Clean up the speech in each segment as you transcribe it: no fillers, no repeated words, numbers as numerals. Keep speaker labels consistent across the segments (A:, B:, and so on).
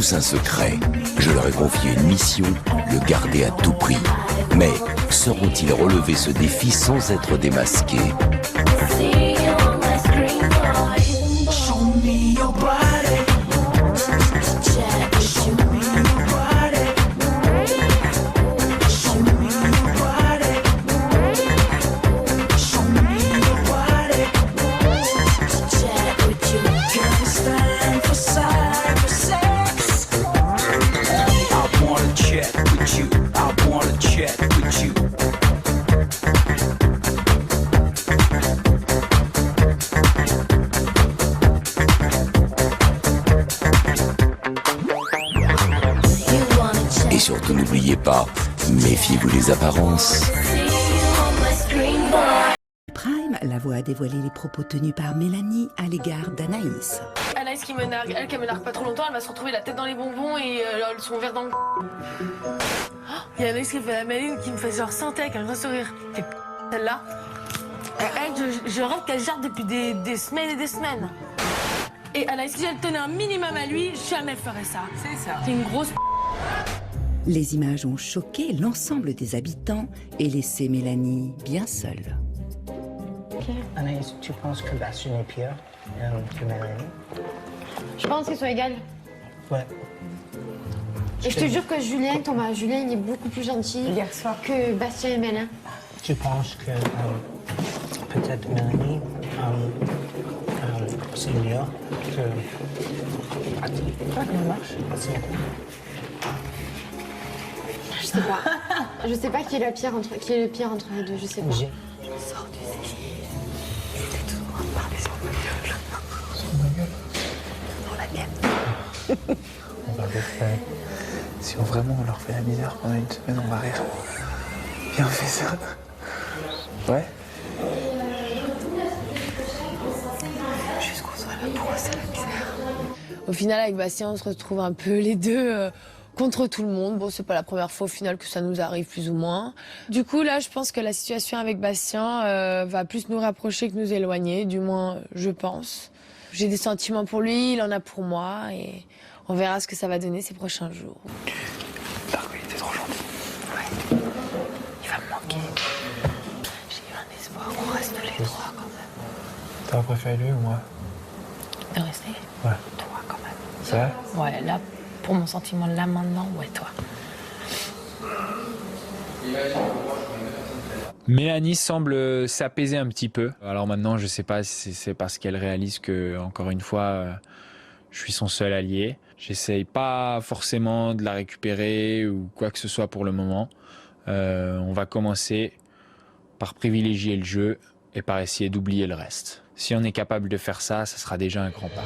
A: tous un secret. Je leur ai confié une mission, le garder à tout prix. Mais sauront-ils relever ce défi sans être démasqués? Et surtout n'oubliez pas, méfiez-vous des apparences.
B: Prime, la voix a dévoilé les propos tenus par Mélanie à l'égard d'Anaïs.
C: Anaïs qui me nargue, elle qui me nargue pas trop longtemps, elle va se retrouver la tête dans les bonbons et son verre dans le... Il y a Anaïs qui fait la maline qui me fait genre santé avec un grand sourire. Et celle-là, je rêve qu'elle gère depuis des semaines et des semaines. Et Anaïs, si elle tenait un minimum à lui, jamais elle ferait ça. C'est ça. C'est une grosse...
B: Les images ont choqué l'ensemble des habitants et laissé Mélanie bien seule.
D: Anaïs, tu penses que Bastien est pire que Mélanie?
E: Je pense qu'ils sont égales.
D: Ouais.
E: Et je te jure que Julien, il est beaucoup plus gentil
D: Hier soir.
E: que Bastien et Mélanie.
D: Tu penses que peut-être Mélanie, c'est mieux que... Attends, comment ça marche?
E: Je sais pas. Je sais pas qui est le pire entre les deux, je sais pas.
D: Sors du CG. J'étais tout le monde parler sur ma gueule. Sur ma gueule? Dans la mienne. On va faire... Si vraiment on leur fait la misère pendant une semaine, on va rire. Viens, on fait ça. Ouais? Jusqu'on soit là pour c'est la misère.
C: Au final, avec Bastien, on se retrouve un peu les deux contre tout le monde. Bon, c'est pas la première fois au final que ça nous arrive plus ou moins. Du coup, là, je pense que la situation avec Bastien va plus nous rapprocher que nous éloigner, du moins, je pense. J'ai des sentiments pour lui, il en a pour moi, et on verra ce que ça va donner ces prochains jours.
D: Darko, il était trop gentil. Ouais. Il va me manquer. J'ai eu un espoir qu'on reste les trois quand même. T'aurais préféré lui ou moi?
C: De rester?
D: Ouais.
C: Toi, quand même.
D: C'est vrai?
C: Ouais, là, pour mon sentiment, là, maintenant, ouais, toi.
F: Mélanie semble s'apaiser un petit peu. Alors maintenant, je sais pas si c'est parce qu'elle réalise que, encore une fois, je suis son seul allié. J'essaye pas forcément de la récupérer ou quoi que ce soit pour le moment. On va commencer par privilégier le jeu et par essayer d'oublier le reste. Si on est capable de faire ça, ça sera déjà un grand pas.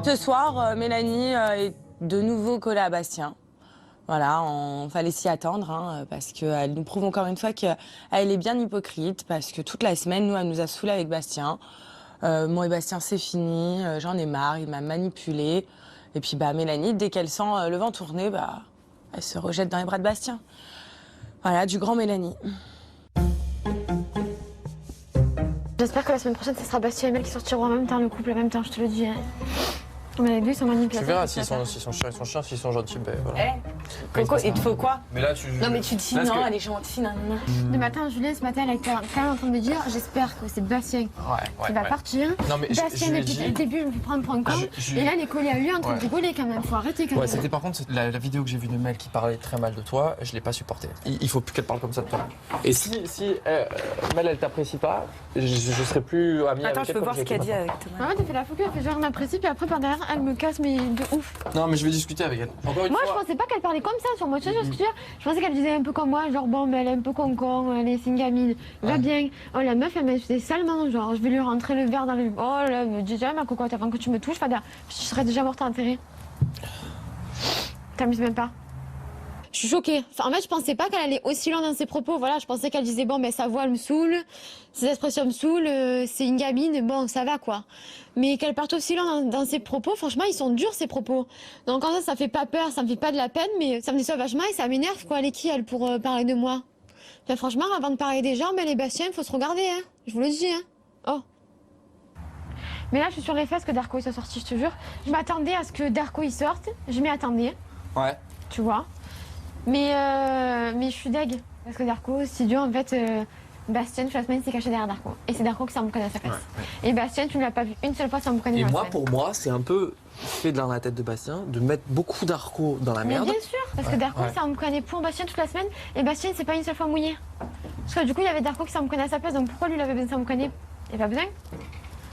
G: Ce soir, Mélanie est de nouveau collée à Bastien. Voilà, fallait s'y attendre, hein, parce qu'elle nous prouve encore une fois qu'elle est bien hypocrite, parce que toute la semaine, nous, elle nous a saoulés avec Bastien. Moi et Bastien, c'est fini, j'en ai marre, il m'a manipulée. Et puis, Mélanie, dès qu'elle sent le vent tourner, elle se rejette dans les bras de Bastien. Voilà, du grand Mélanie.
E: J'espère que la semaine prochaine, ce sera Bastien et Mel qui sortiront en même temps, le couple en même temps, je te le dis. Hein. Mais les deux, ils sont manipulateurs.
H: Tu verras, s'ils sont chiants, ils sont chiants, s'ils sont gentils, ben voilà.
G: Coco, il te faut quoi?
H: Mais là, tu...
G: Non, mais tu dis non, elle est gentille, non.
E: Le matin, Julien, ce matin, elle était quand même en train de me dire, j'espère que c'est Bastien qui va partir.
H: Non, mais
E: Bastien, depuis le début, il me fait prendre pour un con. Et là, elle est collée à lui en train de rigoler quand même. Faut arrêter quand même.
H: Ouais, c'était par contre la vidéo que j'ai vue de Mel qui parlait très mal de toi, je l'ai pas supportée. Il faut plus qu'elle parle comme ça de toi. Et si Mel, elle t'apprécie pas, je serai plus ami avec elle.
G: Attends, je peux voir ce qu'elle dit avec Thomas.
E: Ouais, t'as fait la fougue, elle fait genre, on apprécie, puis après, par derrière, elle me casse, mais de ouf.
H: Non, mais je vais discuter avec elle. Encore une
E: Moi,
H: fois.
E: je pensais pas qu'elle parlait comme ça sur moi, tu vois ce que je veux dire. Je pensais qu'elle disait un peu comme moi, genre, bon, mais elle est un peu con-con, elle est une gamine, va bien. Oh, la meuf, elle m'a fait salement, genre, je vais lui rentrer le verre dans le. Oh, là, me dis déjà, ma cocotte, avant que tu me touches, je serais déjà morte enterrée. T'amuses même pas. Je suis choquée. Enfin, en fait, je pensais pas qu'elle allait aussi loin dans ses propos. Voilà, je pensais qu'elle disait, bon, ben, sa voix, elle me saoule, ses expressions me saoulent, c'est une gamine, bon, ça va, quoi. Mais qu'elle parte aussi loin dans ses propos, franchement, ils sont durs, ces propos. Donc, en fait, ça fait pas peur, ça me fait pas de la peine, mais ça me déçoit vachement et ça m'énerve, quoi. Elle est qui, elle, pour parler de moi? Enfin, franchement, avant de parler des gens, ben, les Bastien, il faut se regarder, hein. Je vous le dis, hein. Oh. Mais là, je suis sur les fesses que Darko il soit sorti, je te jure. Je m'attendais à ce que Darko il sorte, je m'y attendais. Ouais. Tu vois. Mais je suis deg. Parce que Darko, si Dieu, en fait, Bastien, toute la semaine, s'est caché derrière Darko. Et c'est Darko qui s'est emboucané à sa place. Ouais. Et Bastien, tu ne l'as pas vu une seule fois s'emboucaner dans la semaine.
H: Et moi, pour moi, c'est un peu fait dans la tête de Bastien de mettre beaucoup Darko dans la merde.
E: Mais bien sûr, parce que Darko s'est emboucané pour Bastien toute la semaine. Et Bastien, c'est pas une seule fois mouillé. Parce que du coup, il y avait Darko qui s'est emboucané à sa place. Donc pourquoi lui, il avait besoin de s'emboucaner? Il n'y a pas besoin.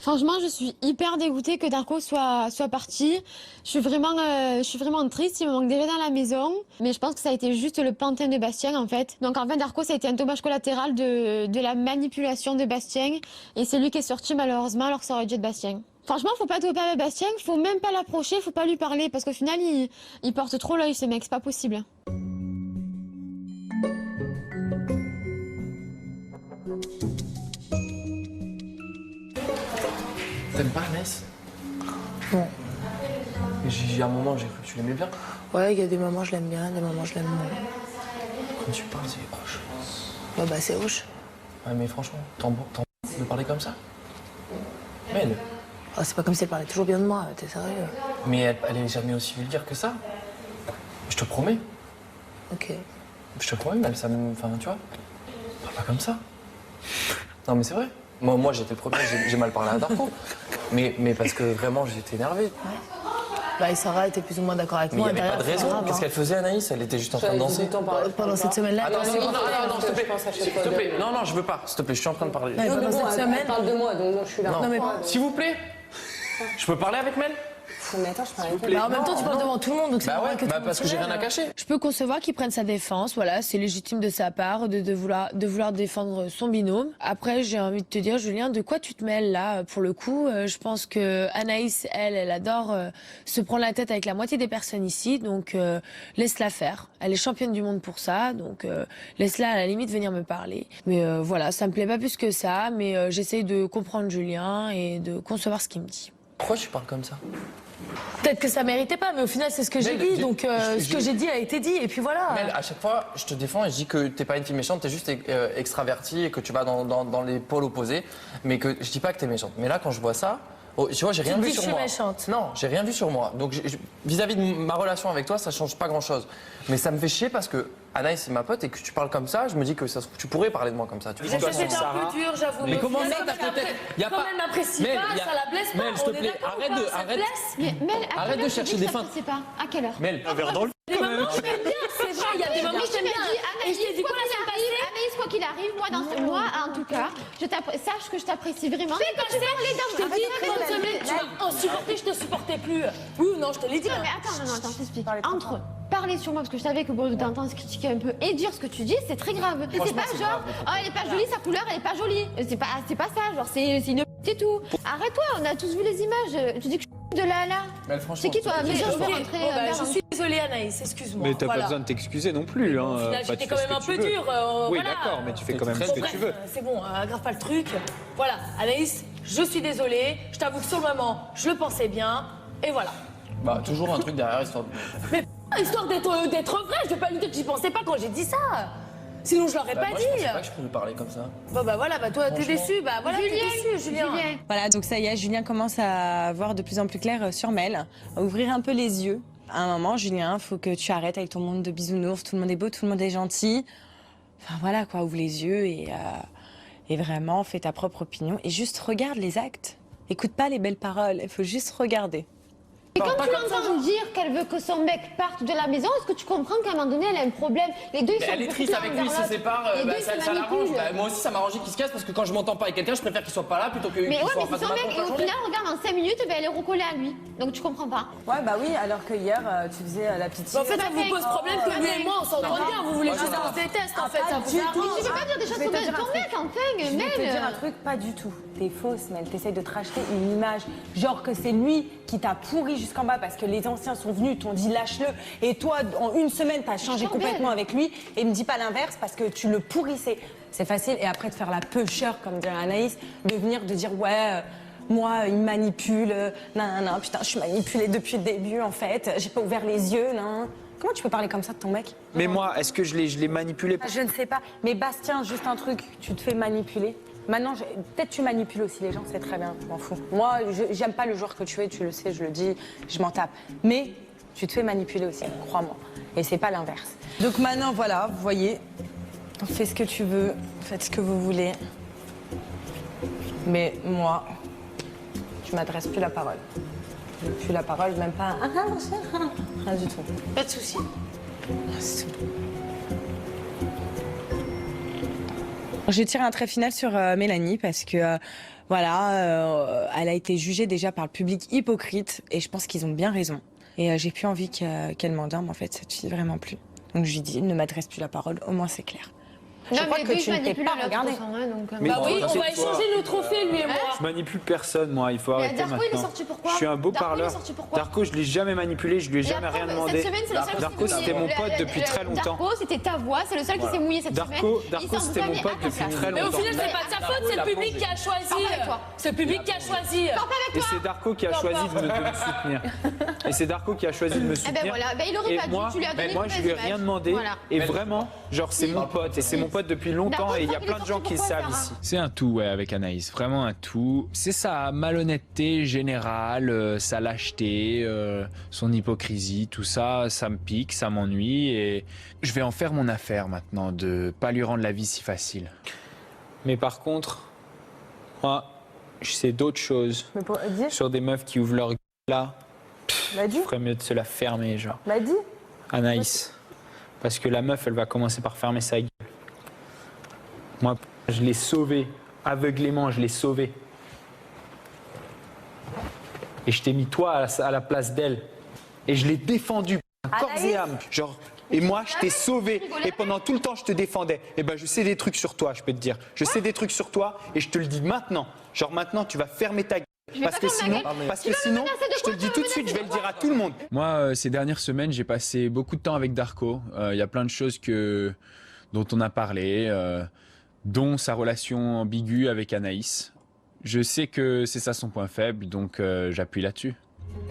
E: Franchement, je suis hyper dégoûtée que Darko soit parti. Je suis vraiment triste, il me manque déjà dans la maison. Mais je pense que ça a été juste le pantin de Bastien, en fait. Donc en fait, Darko, ça a été un dommage collatéral de la manipulation de Bastien. Et c'est lui qui est sorti, malheureusement, alors que ça aurait dû être Bastien. Franchement, faut pas toper avec Bastien, faut même pas l'approcher, faut pas lui parler. Parce qu'au final, il porte trop l'œil, ce mec, c'est pas possible.
H: T'aimes pas Anaïs?
I: Non.
H: J'ai un moment, j'ai cru que tu l'aimais bien.
I: Ouais, il y a des moments je l'aime bien, des moments je l'aime moins.
H: Quand tu parles, c'est hoche.
I: Ouais, bah c'est hoche.
H: Ouais, mais franchement, t'en de parler comme ça? Mel.
I: Oh, c'est pas comme si elle parlait toujours bien de moi, t'es sérieux?
H: Mais elle est jamais aussi vulgaire que ça. Je te promets.
I: Ok.
H: Je te promets, Mel, ça me... Enfin, tu vois, parle pas comme ça. Non, mais c'est vrai. Moi j'étais le premier, j'ai mal parlé à Darko. mais parce que vraiment, j'étais énervé. Ouais.
I: Bah, et Sarah était plus ou moins d'accord avec moi.
H: Mais il n'y avait pas de raison. Qu'est-ce qu'elle faisait, Anaïs? Elle était juste en train de danser.
I: Pendant cette semaine-là.
H: Ah non, s'il te plaît. Non, je veux pas. S'il te plaît, je suis en train de parler.
I: Pendant cette semaine.
G: Parle de moi, donc je suis là.
H: Non, mais s'il vous plaît. Je peux parler avec Mel?
G: Mais attends, je parle avec
I: Bah, en même temps, tu parles devant tout le monde, donc c'est
H: bah ouais,
I: que
H: parce que j'ai rien à cacher.
I: Je peux concevoir qu'il prenne sa défense, voilà, c'est légitime de sa part de vouloir défendre son binôme. Après, j'ai envie de te dire, Julien, de quoi tu te mêles là? Pour le coup, je pense que Anaïs, elle adore se prendre la tête avec la moitié des personnes ici, donc laisse-la faire. Elle est championne du monde pour ça, donc laisse-la à la limite venir me parler. Mais voilà, ça me plaît pas plus que ça, mais j'essaye de comprendre Julien et de concevoir ce qu'il me dit.
H: Pourquoi tu parles comme ça?
I: Peut-être que ça méritait pas, mais au final, c'est ce que j'ai dit. Donc, ce que j'ai dit a été dit, et puis voilà.
H: Mel, à chaque fois, je te défends et je dis que t'es pas une fille méchante, t'es juste extravertie et que tu vas dans les pôles opposés. Mais que je dis pas que t'es méchante. Mais là, quand je vois ça, tu vois, j'ai rien vu sur moi.
I: Méchante.
H: Non, j'ai rien vu sur moi. Donc, vis-à-vis de ma relation avec toi, ça change pas grand-chose. Mais ça me fait chier parce que Anaïs, c'est ma pote et que tu parles comme ça, je me dis que ça, tu pourrais parler de moi comme ça. Tu
I: C'était un peu dur, j'avoue.
H: Mais comment ça, ta tête?
I: Comme elle m'apprécie pas, ça la blesse pas.
H: Mel, s'il te plaît, arrête de chercher des feintes.
E: C'est pas. À quelle heure?
H: Mel, un verre dans le
I: Des moments je t'aime bien, c'est vrai, il y a des moments je t'aime bien. Et je t'ai dit quoi la semaine passée?
E: Anaïs, quoi qu'il arrive, moi en tout cas, sache que je t'apprécie vraiment.
I: Mais quand tu parles les dames, je t'ai dit que cette semaine, tu m'as insupporté, je te supportais plus. Oui ou non, je te l'ai dit.
E: Non, mais attends, je t'explique. Entre parler sur moi, parce que je savais que bon, de temps en temps, se critiquer un peu et dire ce que tu dis, c'est très grave. C'est pas genre, oh, elle est pas jolie, sa couleur, elle est pas jolie. C'est pas ça, genre, c'est une c'est tout. Arrête-toi, on a tous vu les images. Tu dis que je suis de là. C'est qui toi? Mais je veux rentrer.
I: Je suis désolée, Anaïs, excuse-moi.
F: Mais t'as pas besoin de t'excuser non plus. Hein.
I: J'étais quand même un peu dure.
F: Oui, d'accord, mais tu fais quand même ce que tu veux.
I: C'est bon, aggrave pas le truc. Voilà, Anaïs, je suis désolée. Je t'avoue que sur le moment, je le pensais bien. Et voilà.
H: Bah, toujours un truc derrière, histoire de...
I: Mais histoire d'être vrai, je vais pas lui dire que j'y pensais pas quand j'ai dit ça. Sinon, je l'aurais pas
H: moi,
I: dit.
H: Je pensais pas que je pouvais parler comme ça.
I: Bon, bah voilà, bah toi, t'es déçu. Bah voilà, t'es déçu, Julien.
G: Voilà, donc ça y est, Julien commence à voir de plus en plus clair sur Mel, à ouvrir un peu les yeux. À un moment, Julien, faut que tu arrêtes avec ton monde de bisounours. Tout le monde est beau, tout le monde est gentil. Enfin voilà, quoi, ouvre les yeux et vraiment fais ta propre opinion. Et juste regarde les actes. Écoute pas les belles paroles, il faut juste regarder.
E: Et quand tu l'entends dire qu'elle veut que son mec parte de la maison, est-ce que tu comprends qu'à un moment donné, elle a un problème? Les deux, ils sont
H: elle est triste avec lui, ils se séparent, ça l'arrange. Moi aussi, ça m'arrange qu'il se casse parce que quand je m'entends pas avec quelqu'un, je préfère qu'il soit pas là plutôt que qu'il soit en face de ma
E: mec, et au final, regarde, pendant 5 minutes, ben, elle est recollée à lui. Donc tu comprends pas.
G: Ouais, bah oui, alors que hier, tu faisais la petite.
I: En fait, ça vous pose problème que lui et moi, on s'entend bien. Vous voulez juste qu'on se déteste, en fait. Ça vous arrange.
E: Mais tu peux pas dire des choses sur ton mec, enfin,
G: Je vais te dire un
E: Mel.
G: truc, pas du tout. T'es fausse, Mel. T'essayes de te racheter une image. Genre que c'est lui qui t'a pourri jusqu'en bas parce que les anciens sont venus, t'ont dit lâche-le. Et toi, en une semaine, t'as changé complètement avec lui. Et me dis pas l'inverse parce que tu le pourrissais. C'est facile. Et après, de faire la peucheur, comme dirait Anaïs, de venir, de dire ouais. Moi, il me manipule, non, putain, je suis manipulée depuis le début, en fait. J'ai pas ouvert les yeux, non. Comment tu peux parler comme ça de ton mec?
F: Mais moi, est-ce que je l'ai manipulé?
G: Je ne sais pas. Mais Bastien, juste un truc, tu te fais manipuler. Maintenant, peut-être tu manipules aussi les gens, c'est très bien, je m'en fous. Moi, j'aime pas le joueur que tu es, tu le sais, je le dis, je m'en tape. Mais tu te fais manipuler aussi, crois-moi. Et c'est pas l'inverse. Donc maintenant, voilà, vous voyez, fais ce que tu veux, faites ce que vous voulez. Mais moi... je m'adresse plus la parole. Plus la parole, même pas rien du tout.
I: Pas de souci.
G: C'est tout. Je tire un trait final sur Mélanie parce que voilà, elle a été jugée déjà par le public hypocrite et je pense qu'ils ont bien raison. Et j'ai plus envie qu'elle m'endorme en fait cette fille, vraiment plus. Donc je lui dis ne m'adresse plus la parole, au moins c'est clair. Je crois que tu ne t'es pas regardé.
F: Mais
I: Bah oui,
F: non,
I: on va échanger nos trophées, lui et moi.
F: Je manipule personne, moi, il faut arrêter
E: Darko,
F: maintenant.
E: il est sorti pourquoi?
F: Je suis un beau
E: Darko, il est
F: parleur.
E: sorti pourquoi?
F: Darko, je l'ai jamais manipulé, je lui ai jamais rien demandé.
E: Cette semaine, c'est le seul qui
F: Darko,
E: s'est
F: c'était
E: mouillé.
F: mon pote depuis très longtemps.
E: Darko, c'était ta voix, c'est le seul qui s'est mouillé cette semaine.
F: Darko, c'était mon pote depuis très
I: Mais au
F: longtemps.
I: final, c'est pas de sa faute, c'est le public qui a choisi. C'est le public qui a choisi.
F: Et c'est Darko qui a choisi de me soutenir. Et c'est Darko qui a choisi de me
E: Eh
F: soutenir.
E: ben voilà, ben il aurait
F: Et
E: pas dû,
F: moi,
E: tu lui as donné
F: moi,
E: une
F: je lui ai
E: mauvaise
F: rien
E: image.
F: demandé.
E: Voilà.
F: Et vraiment, genre, c'est mon pote. Et c'est mon pote depuis longtemps. Et il y a plein de gens qui le savent ici. C'est un tout, ouais, avec Anaïs. Vraiment un tout. C'est sa malhonnêteté générale, sa lâcheté, son hypocrisie, tout ça, ça me pique, ça m'ennuie. Et je vais en faire mon affaire maintenant, de pas lui rendre la vie si facile. Mais par contre, moi, je sais d'autres choses.
G: Mais pour dire,
F: Sur des meufs qui ouvrent leur gueule là,
G: bah dis,
F: il ferait mieux de se la fermer, genre.
G: bah dis.
F: Anaïs. Parce que la meuf, elle va commencer par fermer sa gueule. Moi, je l'ai sauvée. Aveuglément, je l'ai sauvée. Et je t'ai mis toi à la place d'elle. Et je l'ai défendue, corps et âme. Genre, et moi, je t'ai sauvé. Et pendant tout le temps, je te défendais. Et ben, je sais des trucs sur toi, je peux te dire. Je sais des trucs sur toi et je te le dis maintenant. Genre, maintenant, tu vas fermer ta gueule. Parce que sinon, je te le dis tout de suite, je vais le dire à tout le monde. Moi, ces dernières semaines, j'ai passé beaucoup de temps avec Darko. Il y a plein de choses dont on a parlé, dont sa relation ambiguë avec Anaïs. Je sais que c'est ça son point faible, donc j'appuie là-dessus.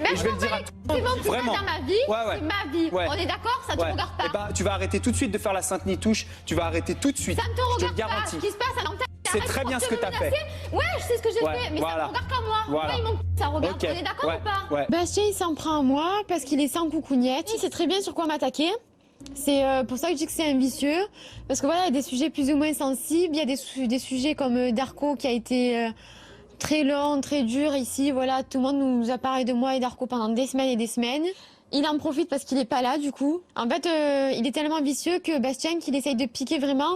E: Mais
F: Et je vais le dire à tout le monde,
E: c'est bon,
F: vraiment.
E: dans ma vie,
F: Ouais, ouais.
E: c'est ma vie.
F: Ouais.
E: On est d'accord, ça te
F: Ouais.
E: regarde pas.
F: Eh ben, tu vas arrêter tout de suite de faire la sainte nitouche. Tu vas arrêter tout de suite.
E: Ça ne te
F: je te
E: regarde
F: le
E: pas.
F: garantis.
E: Ce qui se passe à l'antenne.
F: C'est très bien ce que tu as fait.
E: Ouais, je sais ce que j'ai
F: Ouais,
E: fait, mais
F: voilà.
E: ça me regarde pas moi.
F: Voilà.
E: Ouais, ça regarde.
F: Ok.
E: On est d'accord
F: Ouais,
E: ou pas?
F: ouais.
E: Bastien, il s'en prend à moi parce qu'il est sans coucougnette. Il sait très bien sur quoi m'attaquer. C'est pour ça que je dis que c'est un vicieux. Parce que voilà, il y a des sujets plus ou moins sensibles. Il y a des sujets comme Darko qui a été très long, très dur ici. Voilà, tout le monde nous a parlé de moi et Darko pendant des semaines et des semaines. Il en profite parce qu'il est pas là du coup. En fait, il est tellement vicieux que Bastien qu'il essaye de piquer vraiment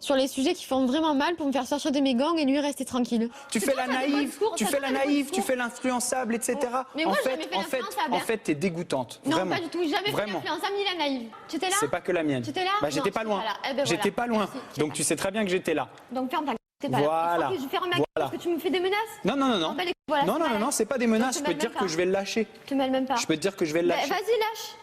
E: sur les sujets qui font vraiment mal pour me faire sortir de mes gangs et lui rester tranquille.
F: Tu fais la naïve, tu fais la naïve, tu fais l'influençable, etc.
E: Mais moi, j'ai jamais fait l'influençable.
F: En fait, t'es dégoûtante.
E: Non,
F: Vraiment.
E: pas du tout. Jamais fait
F: Vraiment.
E: l'influençable ni la naïve. Tu étais là?
F: C'est pas que la mienne.
E: Tu étais là?
F: Bah, j'étais
E: Non,
F: pas
E: tu
F: loin.
E: étais là. Eh ben,
F: J'étais
E: voilà.
F: pas loin.
E: Merci,
F: Donc tu sais très bien que j'étais là.
E: Donc ferme ta gueule. T'es pas
F: Voilà.
E: là. Il faut que je ferme ma gueule
F: Voilà.
E: parce que tu me fais des menaces.
F: Non, non, non, non.
E: Bah, voilà,
F: Non,
E: c'est
F: non,
E: pas
F: non,
E: là.
F: non, c'est pas des menaces. Je
E: Donc,
F: peux
E: tu
F: te dire
E: m'aimes
F: que
E: même
F: je vais le lâcher.
E: Tu m'aimes même pas.
F: Je peux te dire que je vais le
E: Bah,
F: lâcher.
E: vas-y, lâche.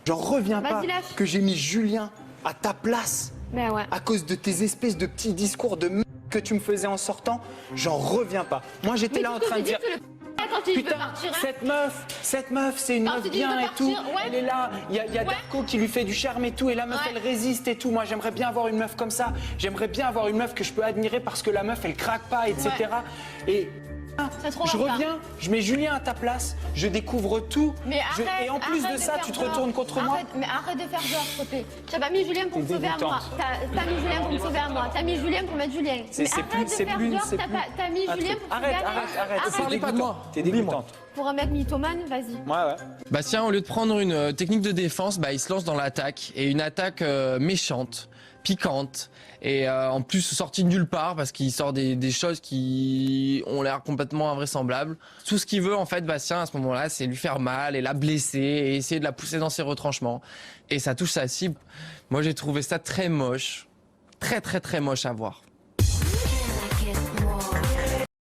F: J'en reviens pas
E: Vas-y, lâche.
F: que j'ai mis Julien à ta place
E: Bah ouais.
F: à cause de tes espèces de petits discours de merde que tu me faisais en sortant. J'en reviens pas. Moi, j'étais là en train de dire.
E: Quand il veut
F: Putain,
E: partir, hein.
F: cette meuf, c'est une
E: Quand
F: meuf
E: tu dis il
F: bien
E: veut
F: et tout.
E: partir, ouais.
F: Elle est là, il y a
E: Ouais.
F: Darko qui lui fait du charme et tout, et la meuf
E: Ouais.
F: elle résiste et tout. Moi j'aimerais bien avoir une meuf comme ça. J'aimerais bien avoir une meuf que je peux admirer parce que la meuf elle craque pas, etc. Et
E: Ça te
F: je
E: regarde pas.
F: reviens, je mets Julien à ta place, je découvre tout.
E: Mais arrête,
F: et en plus
E: arrête
F: de ça,
E: faire
F: tu te
E: genre.
F: retournes contre moi.
E: Mais arrête de faire genre, s'il te plaît. Tu n'as pas mis Julien pour me
F: T'es
E: sauver à moi.
F: dégoûtante.
E: T'as mis Julien pour me sauver à moi. T'as mis Julien pour mettre Julien.
F: C'est
E: Mais
F: plus-
E: arrête de
F: c'est
E: faire
F: plus-
E: genre,
F: c'est
E: t'as
F: plus-
E: pas- t'as mis
F: un
E: Julien
F: truc.
E: pour
F: Arrête,
E: sauver
F: arrête.
E: Arrête.
F: T'es dégoûtante. T'es dégoûtante.
E: Pour un mec mythomane, vas-y.
F: Ouais, ouais.
J: Bastien, au lieu de prendre une technique de défense, il se lance dans l'attaque. Et une attaque méchante,
H: piquante et en plus sortie de nulle part parce qu'il sort des choses qui ont l'air complètement invraisemblables. Tout ce qu'il veut en fait Bastien à ce moment-là, c'est lui faire mal et la blesser et essayer de la pousser dans ses retranchements. Et ça touche sa cible. Moi j'ai trouvé ça très moche, très moche à voir.